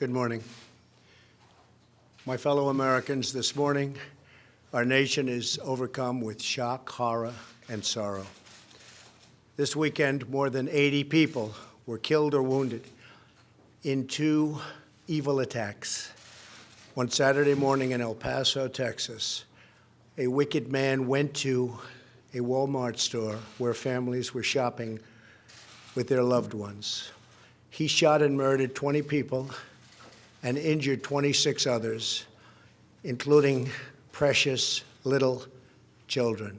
Good morning. My fellow Americans, this morning, our nation is overcome with shock, horror, and sorrow. This weekend, more than 80 people were killed or wounded in two evil attacks. One Saturday morning in El Paso, Texas, a wicked man went to a Walmart store where families were shopping with their loved ones. He shot and murdered 20 people and injured 26 others, including precious little children.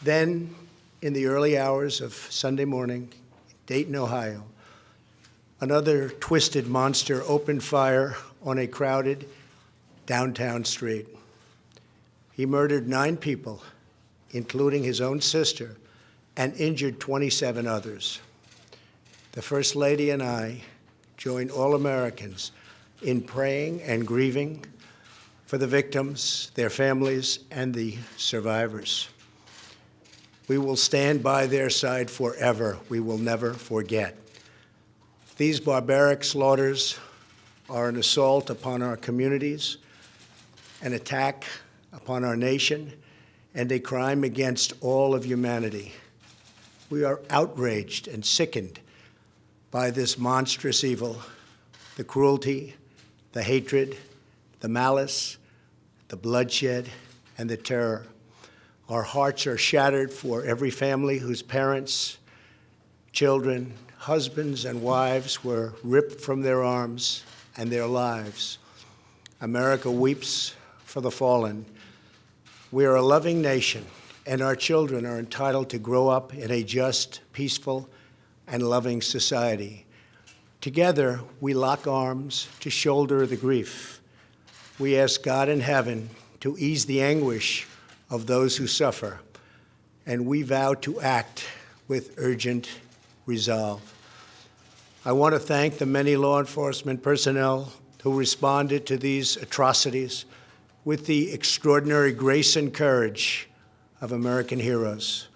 Then, in the early hours of Sunday morning, in Dayton, Ohio, another twisted monster opened fire on a crowded downtown street. He murdered 9 people, including his own sister, and injured 27 others. The First Lady and I join all Americans in praying and grieving for the victims, their families, and the survivors. We will stand by their side forever. We will never forget. These barbaric slaughters are an assault upon our communities, an attack upon our nation, and a crime against all of humanity. We are outraged and sickened by this monstrous evil, the cruelty, the hatred, the malice, the bloodshed, and the terror. Our hearts are shattered for every family whose parents, children, husbands, and wives were ripped from their arms and their lives. America weeps for the fallen. We are a loving nation, and our children are entitled to grow up in a just, peaceful, and loving society. Together, we lock arms to shoulder the grief. We ask God in heaven to ease the anguish of those who suffer, and we vow to act with urgent resolve. I want to thank the many law enforcement personnel who responded to these atrocities with the extraordinary grace and courage of American heroes.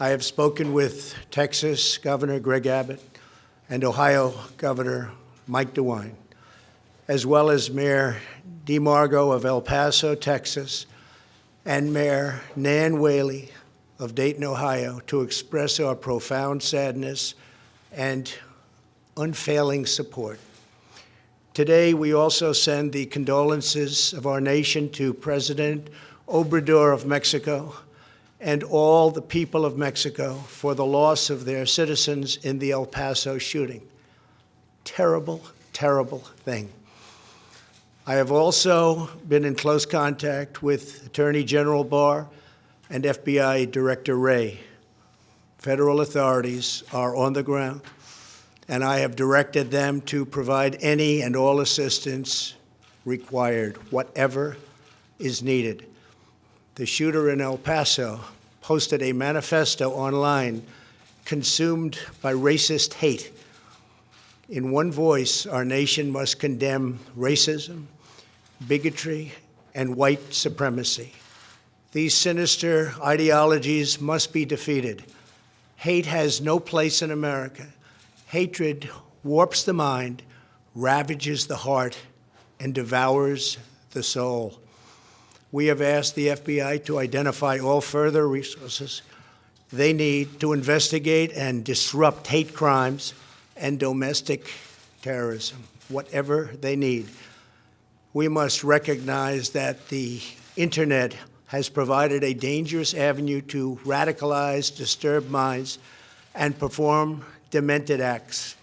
I have spoken with Texas Governor Greg Abbott and Ohio Governor Mike DeWine, as well as Mayor DeMargo of El Paso, Texas, and Mayor Nan Whaley of Dayton, Ohio, to express our profound sadness and unfailing support. Today, we also send the condolences of our nation to President Obrador of Mexico and all the people of Mexico for the loss of their citizens in the El Paso shooting. Terrible, terrible thing. I have also been in close contact with Attorney General Barr and FBI Director Wray. Federal authorities are on the ground, and I have directed them to provide any and all assistance required, whatever is needed. The shooter in El Paso posted a manifesto online consumed by racist hate. In one voice, our nation must condemn racism, bigotry, and white supremacy. These sinister ideologies must be defeated. Hate has no place in America. Hatred warps the mind, ravages the heart, and devours the soul. We have asked the FBI to identify all further resources they need to investigate and disrupt hate crimes and domestic terrorism, whatever they need. We must recognize that the internet has provided a dangerous avenue to radicalize disturbed minds and perform demented acts.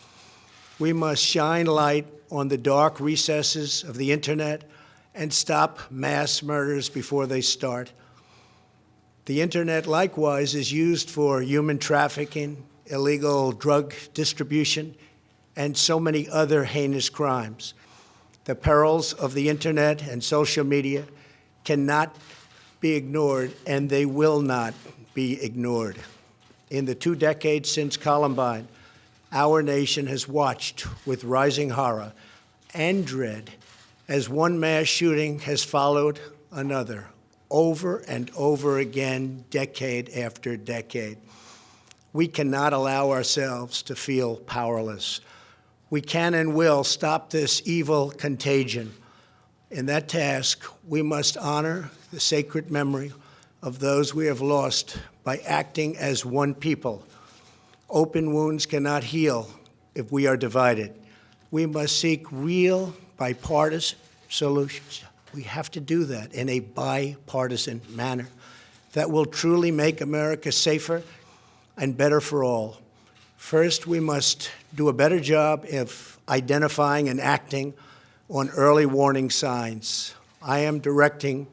We must shine light on the dark recesses of the internet and stop mass murders before they start. The internet, likewise, is used for human trafficking, illegal drug distribution, and so many other heinous crimes. The perils of the internet and social media cannot be ignored, and they will not be ignored. In the 2 decades since Columbine, our nation has watched with rising horror and dread as one mass shooting has followed another, over and over again, decade after decade. We cannot allow ourselves to feel powerless. We can and will stop this evil contagion. In that task, we must honor the sacred memory of those we have lost by acting as one people. Open wounds cannot heal if we are divided. We must seek real bipartisan solutions. We have to do that in a bipartisan manner that will truly make America safer and better for all. First, we must do a better job of identifying and acting on early warning signs. I am directing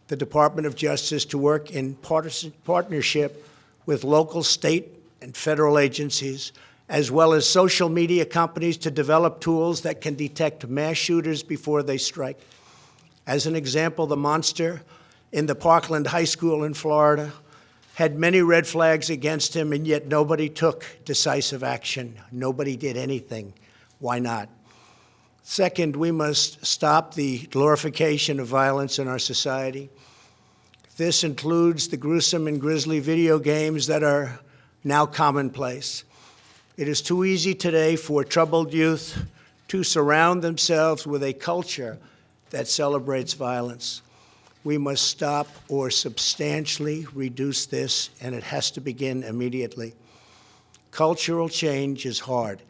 the Department of Justice to work in partnership with local, state, and federal agencies, as well as social media companies, to develop tools that can detect mass shooters before they strike. As an example, the monster in the Parkland High School in Florida had many red flags against him, and yet nobody took decisive action. Nobody did anything. Why not? Second, we must stop the glorification of violence in our society. This includes the gruesome and grisly video games that are now commonplace. It is too easy today for troubled youth to surround themselves with a culture that celebrates violence. We must stop or substantially reduce this, and it has to begin immediately. Cultural change is hard,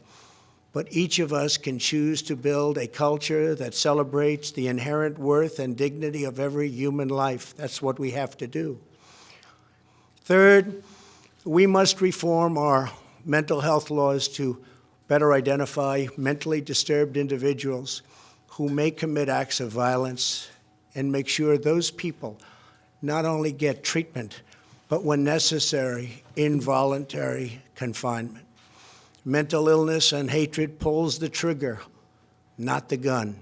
but each of us can choose to build a culture that celebrates the inherent worth and dignity of every human life. That's what we have to do. Third, we must reform our mental health laws to better identify mentally disturbed individuals who may commit acts of violence and make sure those people not only get treatment, but when necessary, involuntary confinement. Mental illness and hatred pulls the trigger, not the gun.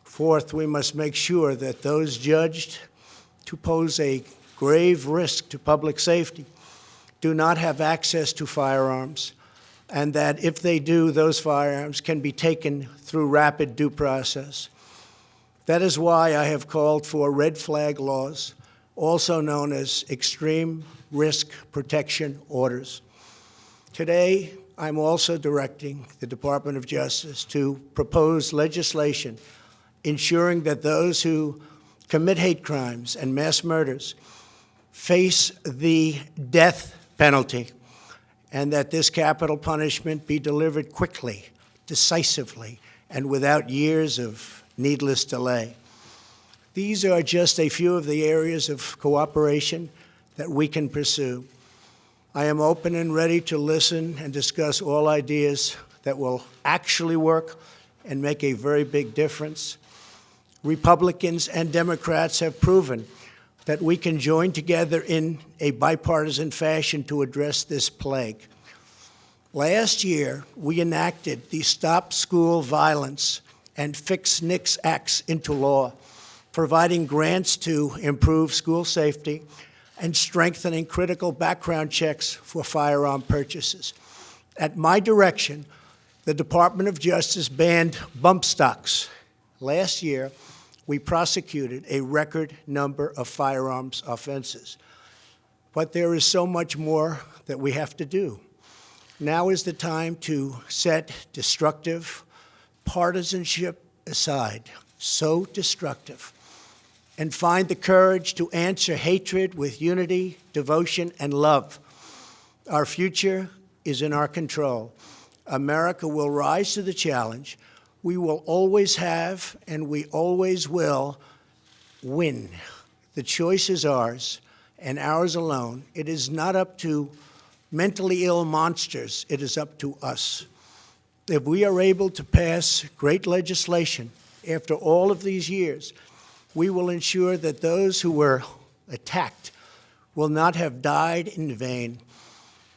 Fourth, we must make sure that those judged to pose a grave risk to public safety do not have access to firearms, and that if they do, those firearms can be taken through rapid due process. That is why I have called for red flag laws, also known as extreme risk protection orders. Today, I'm also directing the Department of Justice to propose legislation ensuring that those who commit hate crimes and mass murders face the death penalty, and that this capital punishment be delivered quickly, decisively, and without years of needless delay. These are just a few of the areas of cooperation that we can pursue. I am open and ready to listen and discuss all ideas that will actually work and make a very big difference. Republicans and Democrats have proven that we can join together in a bipartisan fashion to address this plague. Last year, we enacted the Stop School Violence and Fix NICS Acts into law, providing grants to improve school safety and strengthening critical background checks for firearm purchases. At my direction, the Department of Justice banned bump stocks. Last year, we prosecuted a record number of firearms offenses. But there is so much more that we have to do. Now is the time to set destructive partisanship aside, so destructive, and find the courage to answer hatred with unity, devotion, and love. Our future is in our control. America will rise to the challenge. We will always have, and we always will, win. The choice is ours, and ours alone. It is not up to mentally ill monsters. It is up to us. If we are able to pass great legislation after all of these years, we will ensure that those who were attacked will not have died in vain.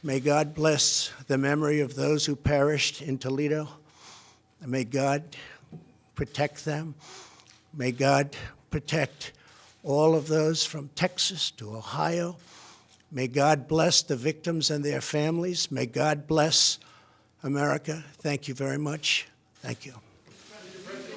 May God bless the memory of those who perished in Toledo. And may God protect them. May God protect all of those from Texas to Ohio. May God bless the victims and their families. May God bless America. Thank you very much. Thank you.